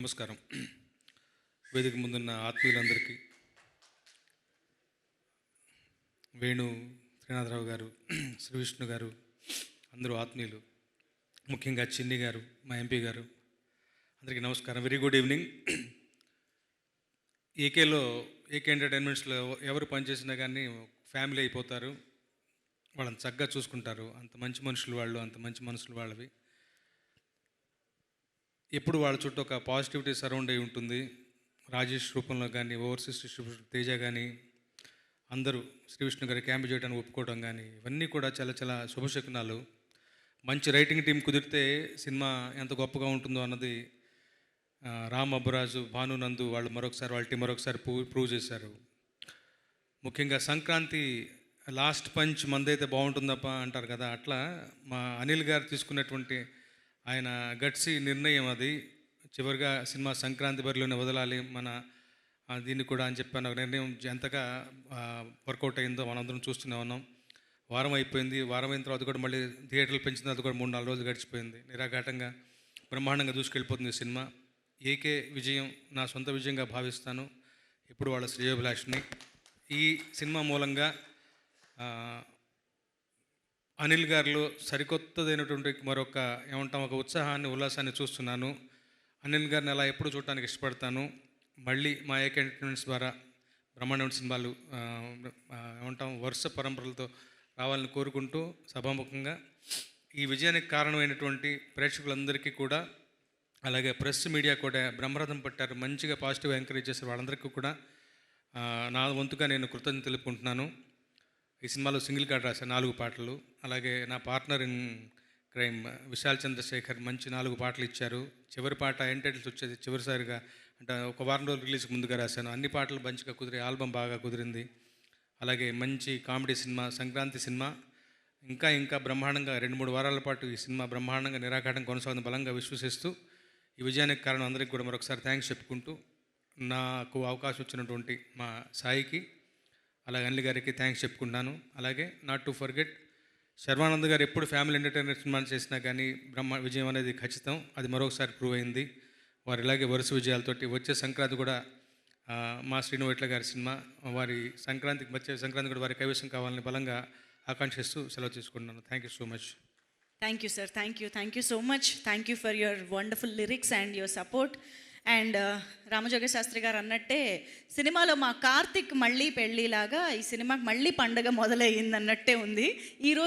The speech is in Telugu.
నమస్కారం. వేదిక ముందున్న ఆత్మీయులందరికీ, వేణు శ్రీనాథరావు గారు, శ్రీ విష్ణు గారు, అందరూ ఆత్మీయులు, ముఖ్యంగా చిన్ని గారు, మా ఎంపీ గారు, అందరికీ నమస్కారం. Very good evening. ఏకే ఎంటర్టైన్మెంట్స్లో ఎవరు పనిచేసినా కానీ ఫ్యామిలీ అయిపోతారు. వాళ్ళని చక్కగా చూసుకుంటారు. అంత మంచి మనుషులు వాళ్ళు, అంత మంచి మనసులు వాళ్ళవి. ఎప్పుడు వాళ్ళ చుట్టూ ఒక పాజిటివిటీ సరౌండ్ అయి ఉంటుంది. రాజేష్ రూపంలో కానీ, ఓవర్సీస్ డిస్ట్రిబ్యూటర్ తేజ కానీ, అందరూ శ్రీ విష్ణు గారి క్యాంప్ చేయడానికి ఒప్పుకోవడం కానీ, ఇవన్నీ కూడా చాలా చాలా శుభశకునాలు. మంచి రైటింగ్ టీం కుదిరితే సినిమా ఎంత గొప్పగా ఉంటుందో అన్నది రామ్ అబ్బరాజు, భాను నందు వాళ్ళు వాళ్ళ టీం మరొకసారి ప్రూవ్ చేశారు. ముఖ్యంగా సంక్రాంతి లాస్ట్ పంచ్ మందైతే బాగుంటుందప్ప అంటారు కదా, అట్లా మా అనిల్ గారు తీసుకున్నటువంటి ఆయన గట్సి నిర్ణయం అది. చివరిగా సినిమా సంక్రాంతి బరిలోనే వదలాలి దీన్ని కూడా అని చెప్పాను. ఒక నిర్ణయం ఎంతగా వర్కౌట్ అయిందో మనందరం చూస్తూనే ఉన్నాం. వారం అయిపోయింది. వారం అయిన తర్వాత కూడా మళ్ళీ థియేటర్లు పెంచిన తర్వాత కూడా 3-4 రోజులు గడిచిపోయింది. నిరాఘాటంగా బ్రహ్మాండంగా దూసుకెళ్ళిపోతుంది సినిమా. ఏకే విజయం నా సొంత విజయంగా భావిస్తాను. ఇప్పుడు వాళ్ళ శ్రేయోభిలాషిని. ఈ సినిమా మూలంగా అనిల్ గారిలో సరికొత్తదైనటువంటి మరొక ఒక ఉత్సాహాన్ని, ఉల్లాసాన్ని చూస్తున్నాను. అనిల్ గారిని అలా ఎప్పుడు చూడటానికి ఇష్టపడతాను. మళ్ళీ మా ఏకే ఎంటర్టైన్మెంట్స్ ద్వారా బ్రహ్మాండమైన సినిమాలు వరుస పరంపరలతో రావాలని కోరుకుంటూ సభాముఖంగా ఈ విజయానికి కారణమైనటువంటి ప్రేక్షకులందరికీ కూడా, అలాగే ప్రెస్ మీడియా కూడా బ్రహ్మరథం పట్టారు. మంచిగా పాజిటివ్గా ఎంకరేజ్ చేశారు. వాళ్ళందరికీ కూడా నా వంతుగా నేను కృతజ్ఞతలు తెలుపుకుంటున్నాను. ఈ సినిమాలో సింగిల్ కార్డ్ రాశాను 4 పాటలు. అలాగే నా partner in crime Vishal Chandrashekhar మంచి 4 పాటలు ఇచ్చారు. చివరి పాట ఎండ్ టైటిల్స్ వచ్చేది చివరిసారిగా, అంటే ఒక వారం రోజులు రిలీజ్కి ముందుగా రాశాను. అన్ని పాటలు మంచిగా కుదిరి ఆల్బమ్ బాగా కుదిరింది. అలాగే మంచి కామెడీ సినిమా, సంక్రాంతి సినిమా ఇంకా బ్రహ్మాండంగా 2-3 వారాల పాటు ఈ సినిమా బ్రహ్మాండంగా నిరాఘాటం కొనసాగుతుంది బలంగా విశ్వసిస్తూ, ఈ విజయానికి కారణం అందరికీ కూడా మరొకసారి థ్యాంక్స్ చెప్పుకుంటూ, నాకు అవకాశం ఇచ్చినటువంటి మా సాయికి, అలాగే అనిల్ గారికి థ్యాంక్స్ చెప్పుకుంటున్నాను. అలాగే నాట్ టు ఫర్గెట్ శర్వానంద్ గారు ఎప్పుడు ఫ్యామిలీ ఎంటర్టైన్మెంట్ సినిమా చేసినా కానీ విజయం అనేది ఖచ్చితం. అది మరొకసారి ప్రూవ్ అయింది. వారు ఇలాగే వరుస విజయాలతోటి వచ్చే సంక్రాంతి కూడా మా శ్రీనువైట్ల గారి సినిమా వచ్చే సంక్రాంతి కూడా వారి కైవసం కావాలని బలంగా ఆకాంక్షిస్తూ సెలవు తీసుకుంటున్నాను. Thank you so much. Thank you sir. Thank you so much. Thank you for your wonderful lyrics and your support. And Ramajoga Sastry గారు అన్నట్టే సినిమాలో మా కార్తిక్ మళ్ళీ పెళ్ళిలాగా ఈ సినిమాకి మళ్ళీ పండగ మొదలయ్యింది అన్నట్టే ఉంది ఈరోజు.